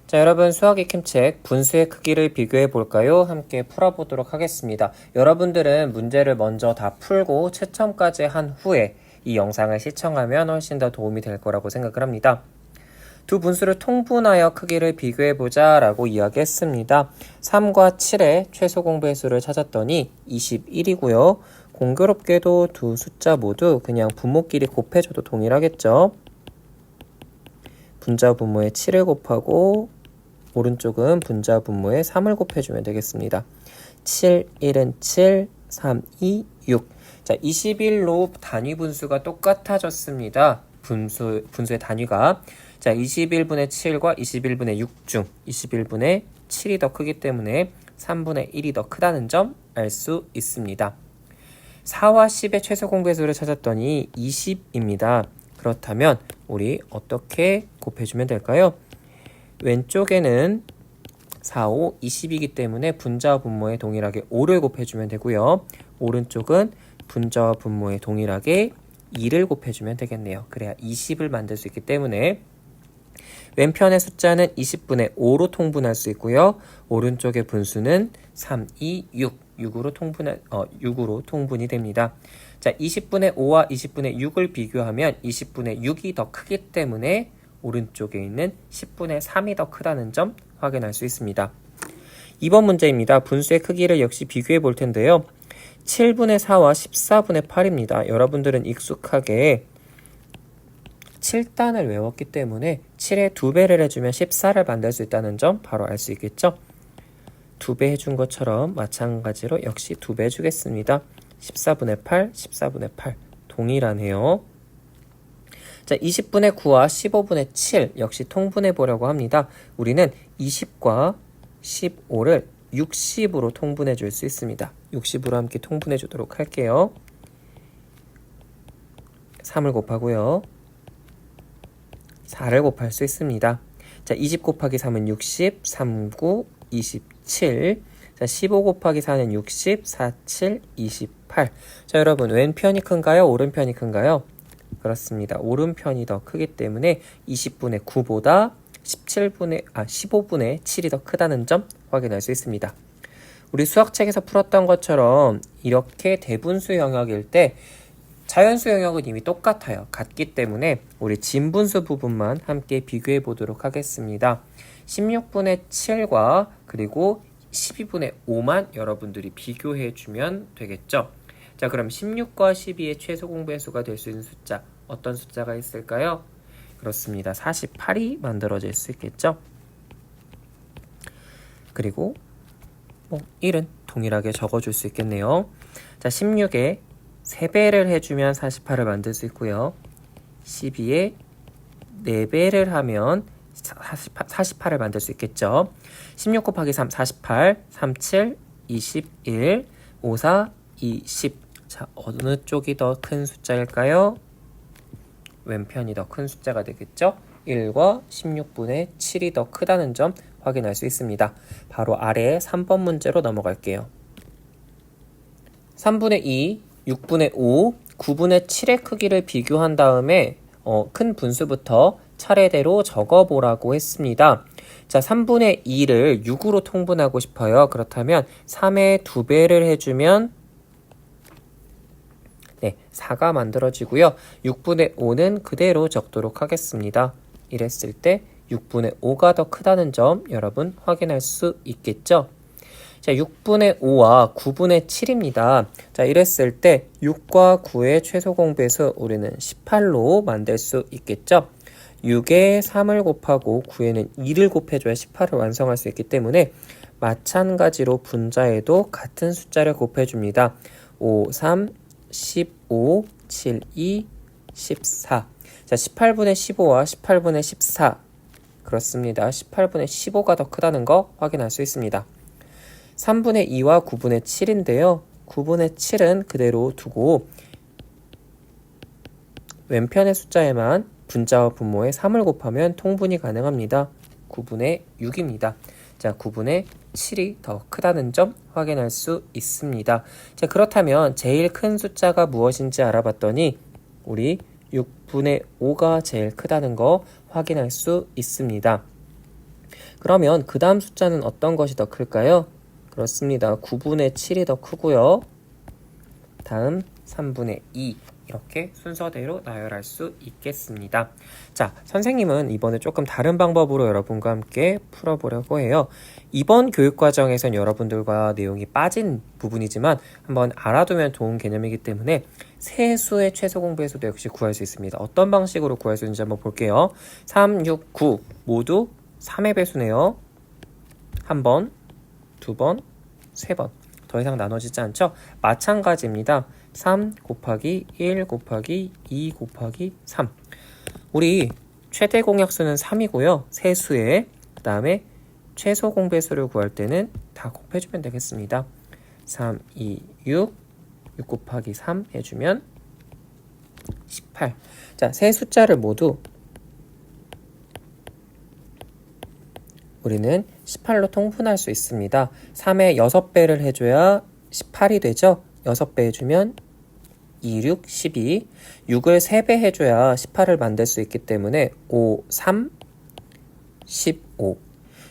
자, 여러분 수학 익힘책 분수의 크기를 비교해 볼까요? 함께 풀어보도록 하겠습니다. 여러분들은 문제를 먼저 다 풀고 채점까지 한 후에 이 영상을 시청하면 훨씬 더 도움이 될 거라고 생각을 합니다. 두 분수를 통분하여 크기를 비교해보자 라고 이야기했습니다. 3과 7의 최소 공배수를 찾았더니 21이고요. 공교롭게도 두 숫자 모두 그냥 분모끼리 곱해줘도 동일하겠죠. 분자 분모에 7을 곱하고 오른쪽은 분자 분모에 3을 곱해주면 되겠습니다. 7, 1은 7, 3, 2, 6. 자, 21로 단위 분수가 똑같아졌습니다. 분수의 단위가. 자, 21분의 7과 21분의 6 중 21분의 7이 더 크기 때문에 3분의 1이 더 크다는 점 알 수 있습니다. 4와 10의 최소 공배수를 찾았더니 20입니다. 그렇다면 우리 어떻게 곱해주면 될까요? 왼쪽에는 4, 5, 20이기 때문에 분자와 분모에 동일하게 5를 곱해주면 되고요. 오른쪽은 분자와 분모에 동일하게 2를 곱해주면 되겠네요. 그래야 20을 만들 수 있기 때문에 왼편의 숫자는 20분의 5로 통분할 수 있고요. 오른쪽의 분수는 3, 2, 6으로 통분이 됩니다. 자, 20분의 5와 20분의 6을 비교하면 20분의 6이 더 크기 때문에 오른쪽에 있는 10분의 3이 더 크다는 점 확인할 수 있습니다. 2번 문제입니다. 분수의 크기를 역시 비교해 볼 텐데요. 7분의 4와 14분의 8입니다. 여러분들은 익숙하게 7단을 외웠기 때문에 7의 2배를 해주면 14를 만들 수 있다는 점 바로 알 수 있겠죠? 2배 해준 것처럼 마찬가지로 역시 2배 해주겠습니다. 14분의 8, 14분의 8 동일하네요. 자, 20분의 9와 15분의 7 역시 통분해 보려고 합니다. 우리는 20과 15를 60으로 통분해 줄 수 있습니다. 60으로 함께 통분해 주도록 할게요. 3을 곱하고요. 4를 곱할 수 있습니다. 자, 20 곱하기 3은 60, 3, 9, 27. 자, 15 곱하기 4는 60, 4, 7, 28. 자, 여러분 왼편이 큰가요? 오른편이 큰가요? 그렇습니다. 오른편이 더 크기 때문에 20분의 9보다 15분의 7이 더 크다는 점 확인할 수 있습니다. 우리 수학책에서 풀었던 것처럼 이렇게 대분수 영역일 때 자연수 영역은 이미 똑같아요. 같기 때문에 우리 진분수 부분만 함께 비교해 보도록 하겠습니다. 16분의 7과 그리고 12분의 5만 여러분들이 비교해 주면 되겠죠. 자, 그럼 16과 12의 최소 공배수가 될 수 있는 숫자 어떤 숫자가 있을까요? 그렇습니다. 48이 만들어질 수 있겠죠. 그리고 1은 동일하게 적어줄 수 있겠네요. 자, 16에 3배를 해주면 48을 만들 수 있고요. 12에 4배를 하면 48을 만들 수 있겠죠. 16 곱하기 3, 48, 37, 21, 54, 20. 자, 어느 쪽이 더 큰 숫자일까요? 왼편이 더 큰 숫자가 되겠죠. 1과 16분의 7이 더 크다는 점 확인할 수 있습니다. 바로 아래 3번 문제로 넘어갈게요. 3분의 2, 6분의 5, 9분의 7의 크기를 비교한 다음에 큰 분수부터 차례대로 적어보라고 했습니다. 자, 3분의 2를 6으로 통분하고 싶어요. 그렇다면 3의 2배를 해주면 4가 만들어지고요. 6분의 5는 그대로 적도록 하겠습니다. 이랬을 때 6분의 5가 더 크다는 점 여러분 확인할 수 있겠죠? 자, 6분의 5와 9분의 7입니다. 자, 이랬을 때 6과 9의 최소 공배수 우리는 18로 만들 수 있겠죠? 6에 3을 곱하고 9에는 2를 곱해줘야 18을 완성할 수 있기 때문에 마찬가지로 분자에도 같은 숫자를 곱해줍니다. 5, 3, 15, 7, 2, 14. 자, 18분의 15와 18분의 14. 그렇습니다. 18분의 15가 더 크다는 거 확인할 수 있습니다. 3분의 2와 9분의 7인데요. 9분의 7은 그대로 두고 왼편의 숫자에만 분자와 분모에 3을 곱하면 통분이 가능합니다. 9분의 6입니다. 자, 9분의 7이 더 크다는 점 확인할 수 있습니다. 자, 그렇다면 제일 큰 숫자가 무엇인지 알아봤더니 우리 6분의 5가 제일 크다는 거 확인할 수 있습니다. 그러면 그 다음 숫자는 어떤 것이 더 클까요? 그렇습니다. 9분의 7이 더 크고요. 다음 3분의 2 이렇게 순서대로 나열할 수 있겠습니다. 자, 선생님은 이번에 조금 다른 방법으로 여러분과 함께 풀어보려고 해요. 이번 교육과정에선 여러분들과 내용이 빠진 부분이지만 한번 알아두면 좋은 개념이기 때문에 세수의 최소 공배수도 역시 구할 수 있습니다. 어떤 방식으로 구할 수 있는지 한번 볼게요. 3, 6, 9 모두 3의 배수네요. 한 번, 두 번, 세 번. 더 이상 나눠지지 않죠? 마찬가지입니다. 3 곱하기 1 곱하기 2 곱하기 3. 우리 최대 공약수는 3이고요. 세수에 그 다음에 최소 공배수를 구할 때는 다 곱해주면 되겠습니다. 3, 2, 6 곱하기 3 해주면 18. 자, 세 숫자를 모두 우리는 18로 통분할 수 있습니다. 3의 6배를 해줘야 18이 되죠. 6배 해주면 2, 6, 12. 6을 3배 해줘야 18을 만들 수 있기 때문에 5, 3, 15.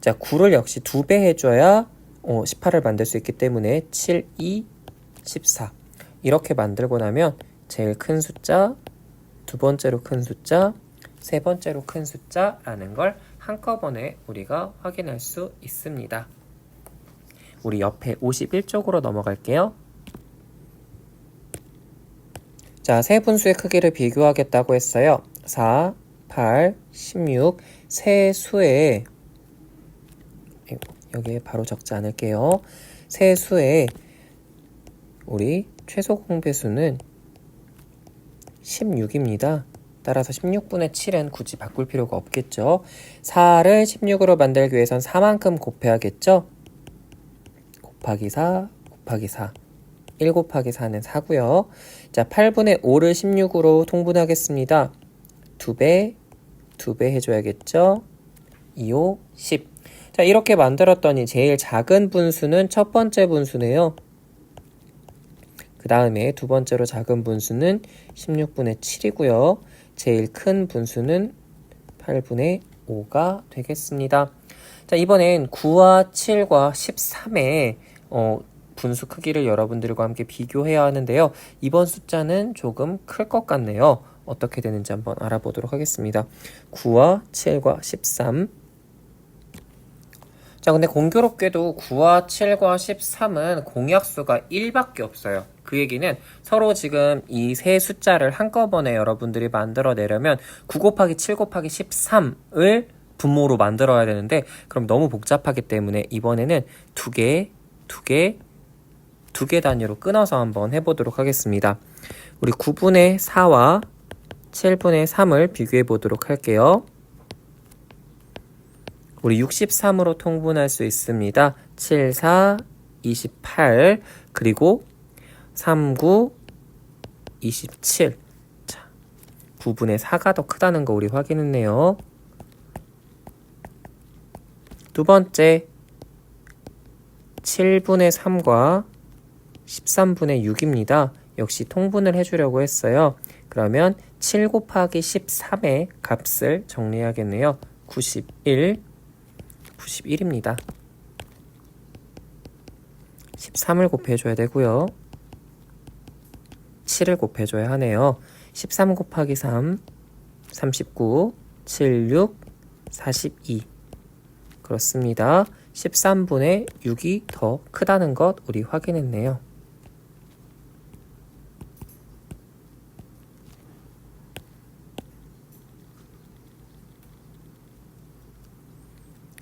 자, 9를 역시 2배 해줘야 18을 만들 수 있기 때문에 7, 2, 14. 이렇게 만들고 나면 제일 큰 숫자, 두 번째로 큰 숫자, 세 번째로 큰 숫자라는 걸 한꺼번에 우리가 확인할 수 있습니다. 우리 옆에 51쪽으로 넘어갈게요. 자, 세 분수의 크기를 비교하겠다고 했어요. 4, 8, 16, 세 수의 여기에 바로 적지 않을게요. 세 수의 우리 최소 공배수는 16입니다. 따라서 16분의 7은 굳이 바꿀 필요가 없겠죠. 4를 16으로 만들기 위해선 4만큼 곱해야겠죠. 곱하기 4, 곱하기 4. 1 곱하기 4는 4고요. 자, 8분의 5를 16으로 통분하겠습니다. 2배, 2배 해줘야겠죠. 2, 5, 10. 자, 이렇게 만들었더니 제일 작은 분수는 첫 번째 분수네요. 그 다음에 두 번째로 작은 분수는 16분의 7이고요. 제일 큰 분수는 8분의 5가 되겠습니다. 자, 이번엔 9와 7과 13의 분수 크기를 여러분들과 함께 비교해야 하는데요. 이번 숫자는 조금 클 것 같네요. 어떻게 되는지 한번 알아보도록 하겠습니다. 9와 7과 13. 자, 근데 공교롭게도 9와 7과 13은 공약수가 1밖에 없어요. 그 얘기는 서로 지금 이 세 숫자를 한꺼번에 여러분들이 만들어내려면 9 곱하기 7 곱하기 13을 분모로 만들어야 되는데 그럼 너무 복잡하기 때문에 이번에는 두 개 단위로 끊어서 한번 해보도록 하겠습니다. 우리 9분의 4와 7분의 3을 비교해 보도록 할게요. 우리 63으로 통분할 수 있습니다. 7, 4, 28 그리고 3, 9, 27. 자, 9분의 4가 더 크다는 거 우리 확인했네요. 두 번째 7분의 3과 13분의 6입니다. 역시 통분을 해주려고 했어요. 그러면 7 곱하기 13의 값을 정리해야겠네요. 91입니다. 13을 곱해줘야 되고요. 7을 곱해줘야 하네요. 13 곱하기 3, 39, 7, 6, 42. 그렇습니다. 13분의 6이 더 크다는 것 우리 확인했네요.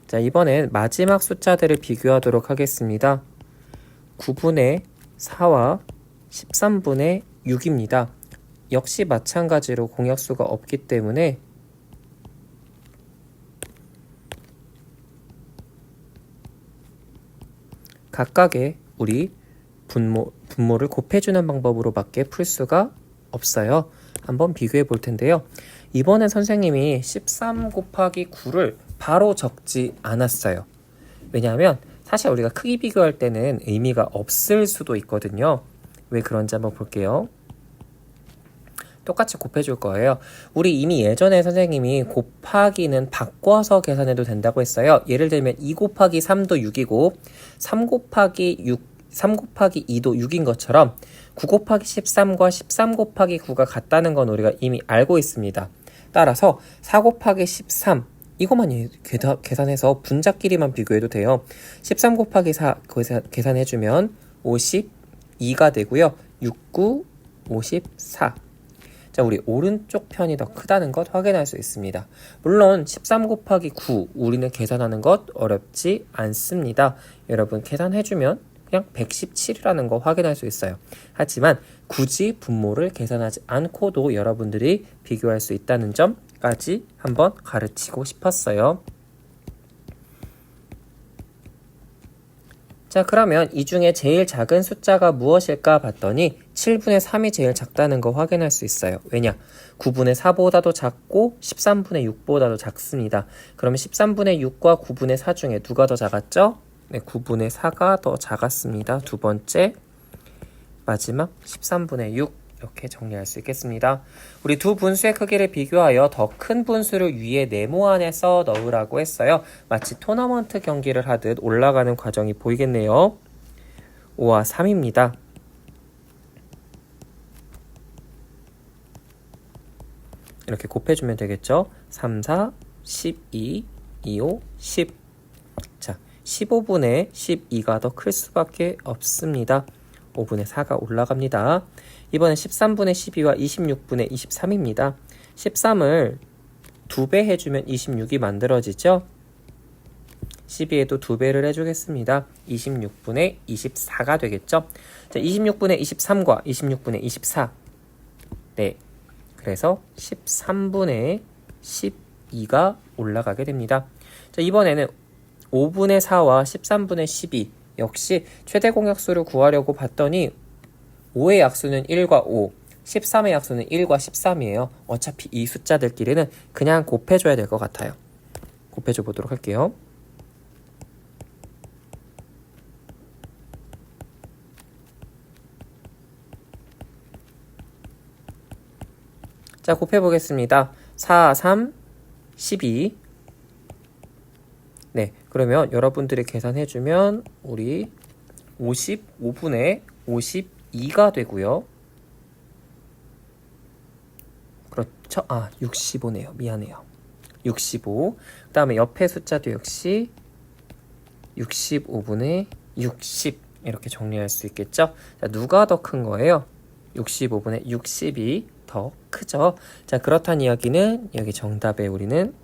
자, 이번엔 마지막 숫자들을 비교하도록 하겠습니다. 9분의 4와 13분의 6입니다. 역시 마찬가지로 공약수가 없기 때문에 각각의 우리 분모를 곱해주는 방법으로밖에 풀 수가 없어요. 한번 비교해 볼 텐데요. 이번엔 선생님이 13 곱하기 9를 바로 적지 않았어요. 왜냐하면 사실 우리가 크기 비교할 때는 의미가 없을 수도 있거든요. 왜 그런지 한번 볼게요. 똑같이 곱해줄 거예요. 우리 이미 예전에 선생님이 곱하기는 바꿔서 계산해도 된다고 했어요. 예를 들면 2 곱하기 3도 6이고 3 곱하기 2도 6인 것처럼 9 곱하기 13과 13 곱하기 9가 같다는 건 우리가 이미 알고 있습니다. 따라서 4 곱하기 13 이것만 계산해서 분자끼리만 비교해도 돼요. 13 곱하기 4 계산해주면 52가 되고요. 6, 9, 54. 자, 우리 오른쪽 편이 더 크다는 것 확인할 수 있습니다. 물론 13 곱하기 9 우리는 계산하는 것 어렵지 않습니다. 여러분 계산해주면 그냥 117이라는 거 확인할 수 있어요. 하지만 굳이 분모를 계산하지 않고도 여러분들이 비교할 수 있다는 점까지 한번 가르치고 싶었어요. 자, 그러면 이 중에 제일 작은 숫자가 무엇일까 봤더니 7분의 3이 제일 작다는 거 확인할 수 있어요. 왜냐? 9분의 4보다도 작고 13분의 6보다도 작습니다. 그러면 13분의 6과 9분의 4 중에 누가 더 작았죠? 네, 9분의 4가 더 작았습니다. 두 번째, 마지막 13분의 6 이렇게 정리할 수 있겠습니다. 우리 두 분수의 크기를 비교하여 더 큰 분수를 위에 네모 안에 써 넣으라고 했어요. 마치 토너먼트 경기를 하듯 올라가는 과정이 보이겠네요. 5와 3입니다. 이렇게 곱해주면 되겠죠. 3, 4, 12, 2, 5, 10. 자, 15분의 12가 더 클 수밖에 없습니다. 5분의 4가 올라갑니다. 이번엔 13분의 12와 26분의 23입니다. 13을 2배 해주면 26이 만들어지죠. 12에도 2배를 해주겠습니다. 26분의 24가 되겠죠. 자, 26분의 23과 26분의 24. 네. 그래서 13분의 12가 올라가게 됩니다. 자, 이번에는 5분의 4와 13분의 12. 역시 최대 공약수를 구하려고 봤더니 5의 약수는 1과 5, 13의 약수는 1과 13이에요. 어차피 이 숫자들끼리는 그냥 곱해줘야 될 것 같아요. 곱해줘 보도록 할게요. 자, 곱해보겠습니다. 4, 3, 12. 네, 그러면 여러분들이 계산해주면 우리 55분의 52가 되고요. 그렇죠? 아, 65네요. 미안해요. 65. 그 다음에 옆에 숫자도 역시 65분의 60 이렇게 정리할 수 있겠죠? 자, 누가 더 큰 거예요? 65분의 60이 더 크죠? 자, 그렇다는 이야기는 여기 정답에 우리는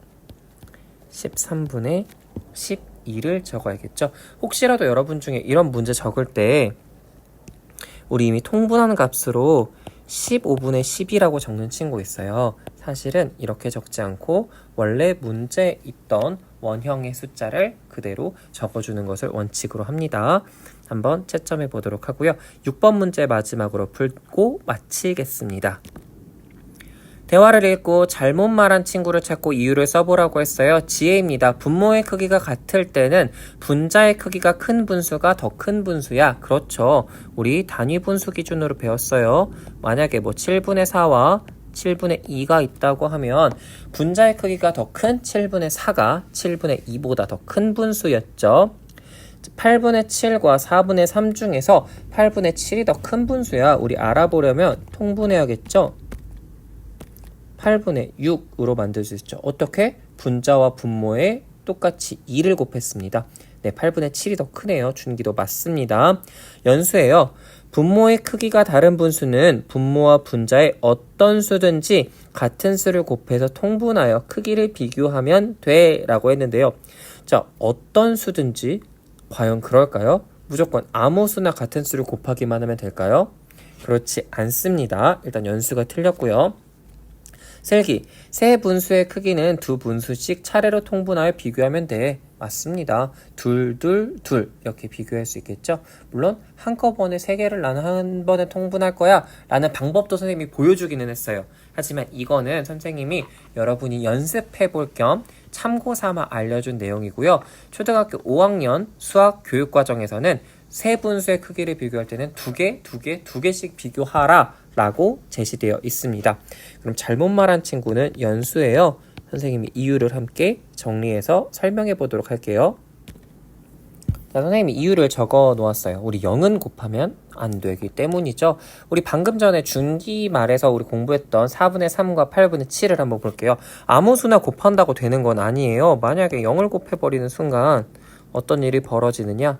13분의 12를 적어야겠죠? 혹시라도 여러분 중에 이런 문제 적을 때 우리 이미 통분한 값으로 15분의 10이라고 적는 친구 있어요. 사실은 이렇게 적지 않고 원래 문제에 있던 원형의 숫자를 그대로 적어주는 것을 원칙으로 합니다. 한번 채점해 보도록 하고요. 6번 문제 마지막으로 풀고 마치겠습니다. 대화를 읽고 잘못 말한 친구를 찾고 이유를 써보라고 했어요. 지혜입니다. 분모의 크기가 같을 때는 분자의 크기가 큰 분수가 더 큰 분수야. 그렇죠. 우리 단위 분수 기준으로 배웠어요. 만약에 뭐 7분의 4와 7분의 2가 있다고 하면 분자의 크기가 더 큰 7분의 4가 7분의 2보다 더 큰 분수였죠. 8분의 7과 4분의 3 중에서 8분의 7이 더 큰 분수야. 우리 알아보려면 통분해야겠죠. 8분의 6으로 만들 수 있죠. 어떻게? 분자와 분모에 똑같이 2를 곱했습니다. 네, 8분의 7이 더 크네요. 준기도 맞습니다. 연수예요. 분모의 크기가 다른 분수는 분모와 분자의 어떤 수든지 같은 수를 곱해서 통분하여 크기를 비교하면 돼 라고 했는데요. 자, 어떤 수든지 과연 그럴까요? 무조건 아무 수나 같은 수를 곱하기만 하면 될까요? 그렇지 않습니다. 일단 연수가 틀렸고요. 슬기, 세 분수의 크기는 두 분수씩 차례로 통분하여 비교하면 돼. 맞습니다. 둘, 둘, 둘 이렇게 비교할 수 있겠죠. 물론 한꺼번에 세 개를 나는 한 번에 통분할 거야 라는 방법도 선생님이 보여주기는 했어요. 하지만 이거는 선생님이 여러분이 연습해 볼 겸 참고 삼아 알려준 내용이고요. 초등학교 5학년 수학 교육과정에서는 세 분수의 크기를 비교할 때는 두 개씩 비교하라 라고 제시되어 있습니다. 그럼 잘못 말한 친구는 연수예요. 선생님이 이유를 함께 정리해서 설명해 보도록 할게요. 자, 선생님이 이유를 적어 놓았어요. 우리 0은 곱하면 안 되기 때문이죠. 우리 방금 전에 준기 말에서 우리 공부했던 4분의 3과 8분의 7을 한번 볼게요. 아무 수나 곱한다고 되는 건 아니에요. 만약에 0을 곱해버리는 순간 어떤 일이 벌어지느냐?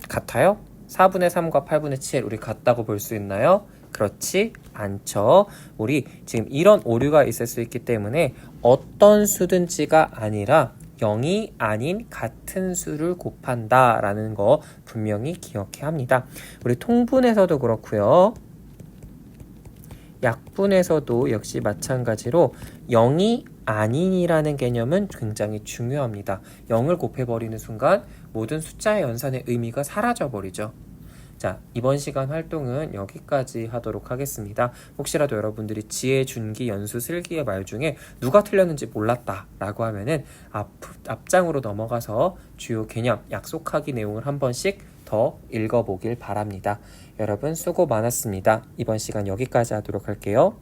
같아요? 4분의 3과 8분의 7 우리 같다고 볼 수 있나요? 그렇지 않죠. 우리 지금 이런 오류가 있을 수 있기 때문에 어떤 수든지가 아니라 0이 아닌 같은 수를 곱한다 라는 거 분명히 기억해야 합니다. 우리 통분에서도 그렇고요. 약분에서도 역시 마찬가지로 0이 아닌이라는 개념은 굉장히 중요합니다. 0을 곱해버리는 순간 모든 숫자의 연산의 의미가 사라져버리죠. 자, 이번 시간 활동은 여기까지 하도록 하겠습니다. 혹시라도 여러분들이 지혜, 준기, 연수, 슬기의 말 중에 누가 틀렸는지 몰랐다 라고 하면은 앞장으로 넘어가서 주요 개념, 약속하기 내용을 한 번씩 더 읽어보길 바랍니다. 여러분 수고 많았습니다. 이번 시간 여기까지 하도록 할게요.